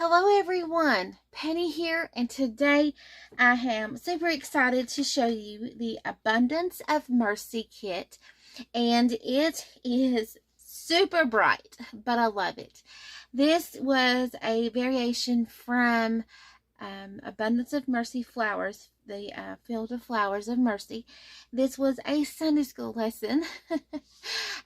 Hello everyone, Penny here, and today I am super excited to show you the Abundance of Mercy kit, and it is super bright, but I love it. This was a variation from Abundance of Mercy Flowers, the Field of Flowers of Mercy. This was a Sunday school lesson,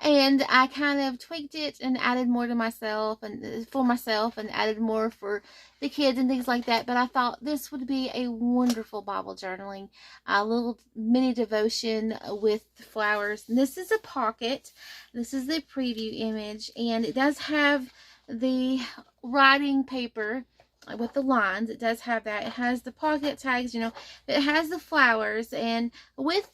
and I kind of tweaked it and added more to myself and for myself, and added more for the kids and things like that. But I thought this would be a wonderful Bible journaling, a little mini devotion with flowers. And this is a pocket. This is the preview image, and it does have the writing paper with the lines. It does have that. It has the pocket tags, it has the flowers, and with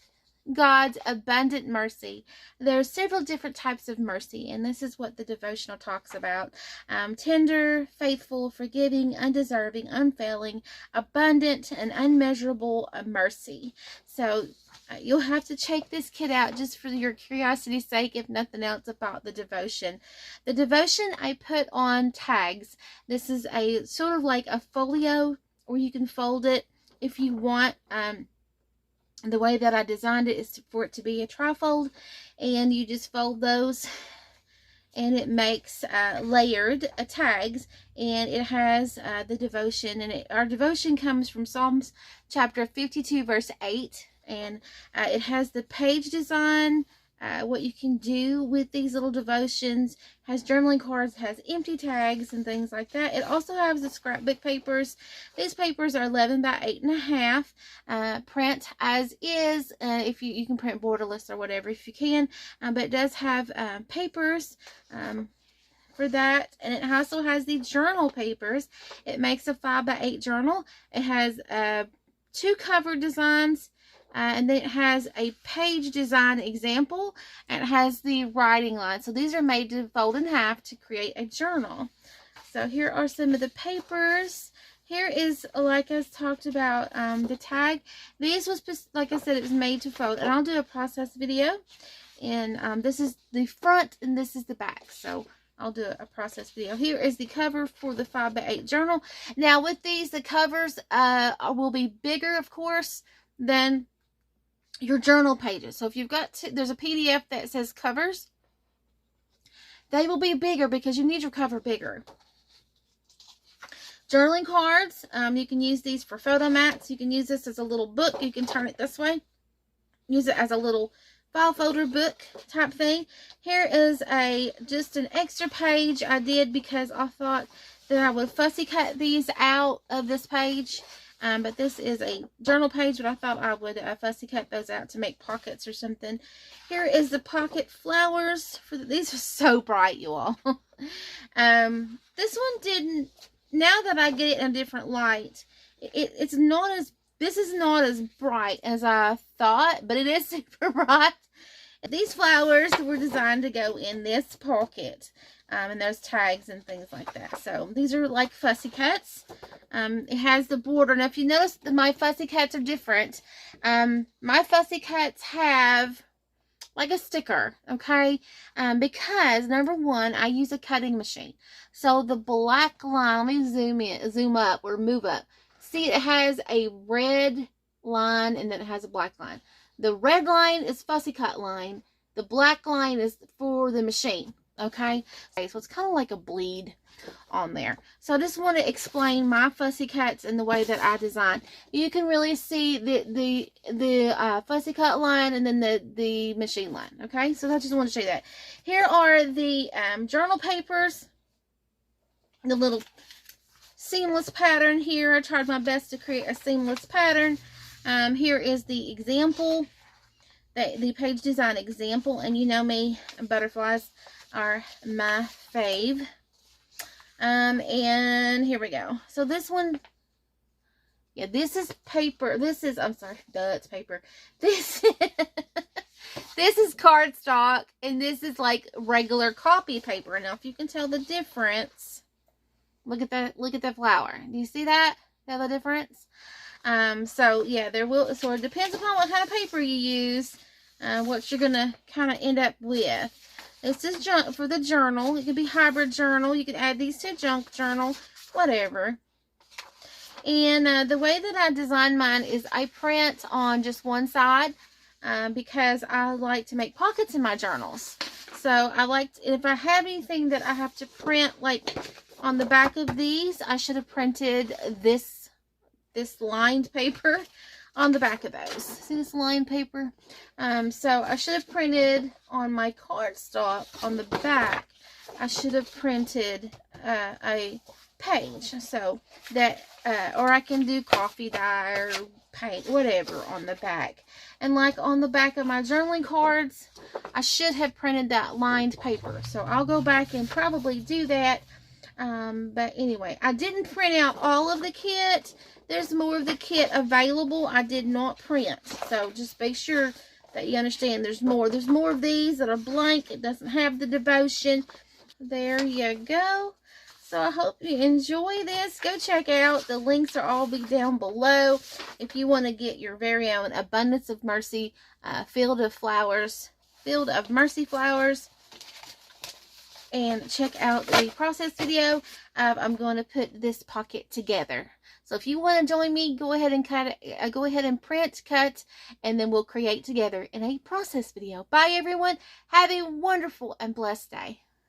God's abundant mercy, there are several different types of mercy, and this is what the devotional talks about. Tender, faithful, forgiving, undeserving, unfailing, abundant, and unmeasurable mercy. So you'll have to check this kit out just for your curiosity's sake, if nothing else, about the devotion. The devotion I put on tags. This is a sort of like a folio, or you can fold it if you want. The way that I designed it is for it to be a trifold, and you just fold those, and it makes layered tags, and it has the devotion. And our devotion comes from Psalms chapter 52 verse 8, and it has the page design, what you can do with these little devotions, has journaling cards, has empty tags and things like that. It also has the scrapbook papers. These papers are 11 by 8.5, print as is, if you can print borderless or whatever if you can, but it does have papers for that. And it also has the journal papers. It makes a 5 by 8 journal. It has 2 cover designs, and then it has a page design example, and it has the writing line. So these are made to fold in half to create a journal. So here are some of the papers. Here is, like I talked about, the tag. These was, like I said, it was made to fold, and I'll do a process video. And this is the front, and this is the back. So I'll do a process video. Here is the cover for the 5 by 8 journal. Now with these, the covers will be bigger, of course, than your journal pages. So if you've got there's a PDF that says covers, they will be bigger because you need your cover bigger. Journaling cards, you can use these for photo mats. You can use this as a little book. You can turn it this way, use it as a little file folder book type thing. Here is just an extra page I did because I thought that I would fussy cut these out of this page. But this is a journal page, but I thought I would fussy cut those out to make pockets or something. Here is the pocket flowers. These are so bright, you all. This one didn't, now that I get it in a different light, this is not as bright as I thought, but it is super bright. These flowers were designed to go in this pocket. And there's tags and things like that. So these are like fussy cuts. It has the border. Now if you notice that my fussy cuts are different, my fussy cuts have like a sticker, okay? Because number one, I use a cutting machine. So the black line, let me zoom up or move up. See, it has a red line, and then it has a black line. The red line is fussy cut line. The black line is for the machine. Okay, so it's kind of like a bleed on there. So I just want to explain my fussy cuts and the way that I design. You can really see the fussy cut line, and then the machine line. Okay, so I just want to show you that. Here are the journal papers. The little seamless pattern here. I tried my best to create a seamless pattern. Here is the example, the page design example, and you know me, butterflies are my fave. And here we go. So this one, yeah, this is paper. I'm sorry, it's paper. This is cardstock, and this is like regular copy paper. Now, if you can tell the difference, look at that flower. Do you see that? Tell the difference? So yeah, so it depends upon what kind of paper you use, what you're gonna kind of end up with. This is junk for the journal. It could be hybrid journal. You can add these to junk journal, whatever. And the way that I design mine is I print on just one side because I like to make pockets in my journals. So I like, if I have anything that I have to print, like on the back of these, I should have printed this lined paper on the back of those. See this lined paper? So I should have printed on my cardstock on the back. I should have printed a page, so that or I can do coffee dye or paint, whatever, on the back. And like on the back of my journaling cards, I should have printed that lined paper. So I'll go back and probably do that. But anyway, I didn't print out all of the kit. There's more of the kit available. I did not print. So just be sure that you understand there's more. There's more of these that are blank. It doesn't have the devotion. There you go. So I hope you enjoy this. Go check out. The links are all be down below. If you want to get your very own Abundance of Mercy Field of Mercy flowers. And check out the process video. I'm going to put this pocket together. So if you want to join me, go ahead and go ahead and print, cut, and then we'll create together in a process video. Bye everyone. Have a wonderful and blessed day.